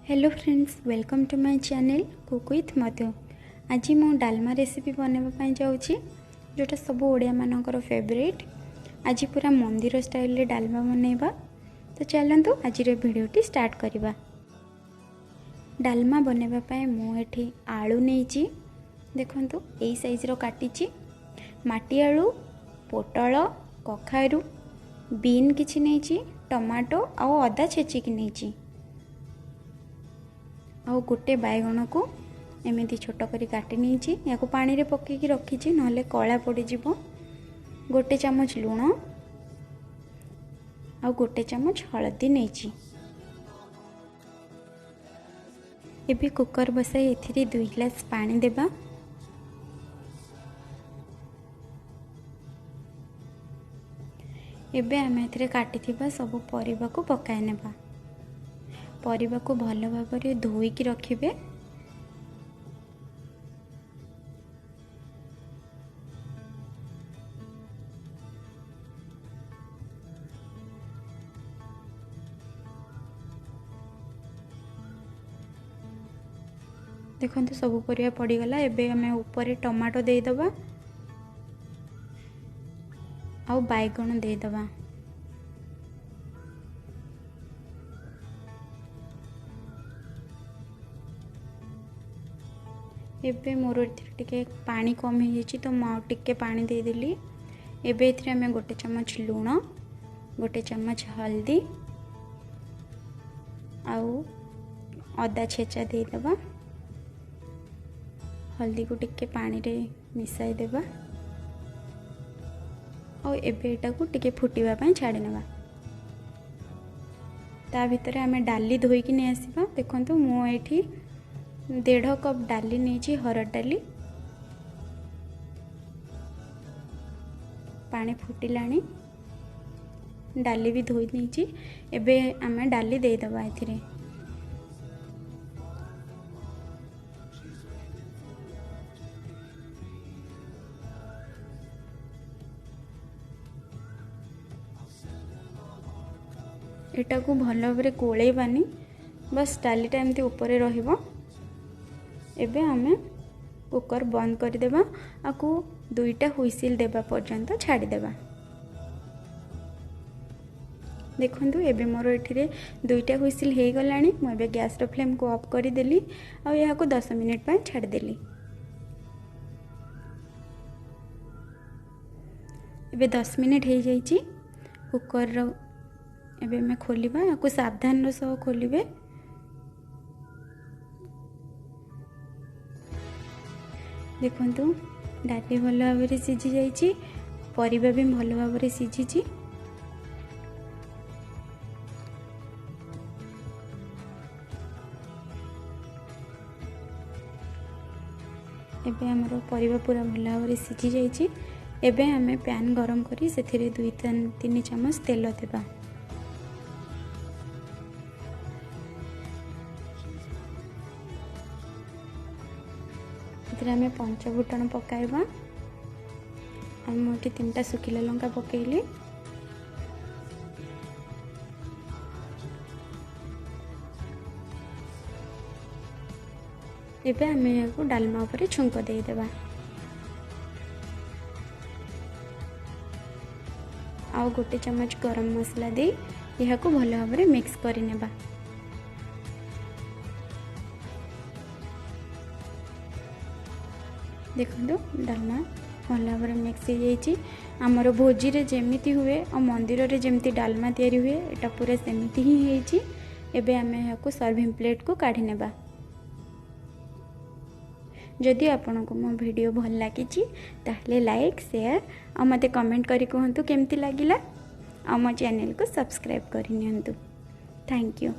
Hello friends, welcome to my channel cook with Madhu. आज मु Dalma recipe बनवाई जाऊँगी जोटा सब ओडिया मानकर फेवरेट। आज पूरा मंदिर स्टाइल रे डालमा बनैबा। तो चलतु आज भिडियोटी स्टार्ट करवा। डालमा बनवाई मुझे आलू नहीं देखु यही साइज रो काटी माटी आलू, पोटल, कखारू, बीन किछि नहीं, टमाटो आउ अदा छेचिकी नहीं आ गोटे बैगण को एमती छोट करी काटी नहीं या पानी रे पकेकी रखी ना कला पड़ज। गोटे चामच लुण आ गोटे चामच हलदी नहीं। एबे कुकर बसाई एथिरे 2 ग्लास पानी देबा। एबे आमे एथिरे काटिथिबा सब परिबा को पकाय नेबा। परिबा को भल भाव धोईकी रखिबे। देखो सब परिया पड़ीगला। एबे आमे ऊपर टमाटो दे दबा आउ बैगण दे दबा। एबे मोर टिके पानी कम हो जाइए तो मु टिके पानी दे देली। एबे एथिरे आमे गोटे चम्मच लुण, गोटे चम्मच हल्दी आउ अदा छेचा दे दबा। हल्दी को टिके पानी रे मिसाई देबा और एबे एटा को टिके फुटीबा पई छाडी नेबा। ता भितरे आमे डाली धोईकी नै आसीबा। देखंतु मु एठी 1.5 कप डाली नहीं, हरड़ डाली। पानी फुटिलाणी, डाली भी धोई नहीं। एबे आमे डाली दे दबा एथिरे। एटा को भल भाव गोलेबानी, बस डालीटा एमती ऊपर रहिबो। एबे आमे कुकर बंद कर देबा। आकु 2टा हुइसिल देबा पर्यंत छाड़ी देबा। देखंतु एबे मोर एठिरे 2टा हुइसिल हे गलानी। मु एबे गैस रो फ्लेम को ऑफ कर देली आ या को 10 मिनिट पय छाड़ी देली। एबे 10 मिनिट हे जाईची। कुकर रो एबे मैं खोलिबा। आकु सावधान रो सह खोलिबे। देखंतु डाली भल भाव सिझी जाइए, परिबा भी भल भाव सिझी। एबे हमरो परिबा पूरा भल भाव सिझी जाइए। एबे हमें पैन गरम करी सेथिरे 2-3 चम्मच तेल देबा। आमे पंचफुटन पकाइबा। मुझे 3टा सुखिला लंका पकेली। एबे आमे याको डालमा ऊपर छुंक दे देबा। आउ गोटे चम्मच गरम मसला दे याको भल भाव मिक्स करि नेबा। देखो डालमा भल भाव मिक्स हो जाइए। आमर भोजी रे जेमिति हुए और मंदिर रे जेमिति डालमा तैयारी हुए एटा पूरा सेमिति ही होइछि। एबे आमे याको सर्विंग प्लेट को काढी नेबा। जदि आपनको मो वीडियो भल लागिछि ताहले लाइक, शेयर और मते कमेंट करी कहंतु केमति लागिला। आ मो चैनल को सब्सक्राइब करि नियंतु। Thank you.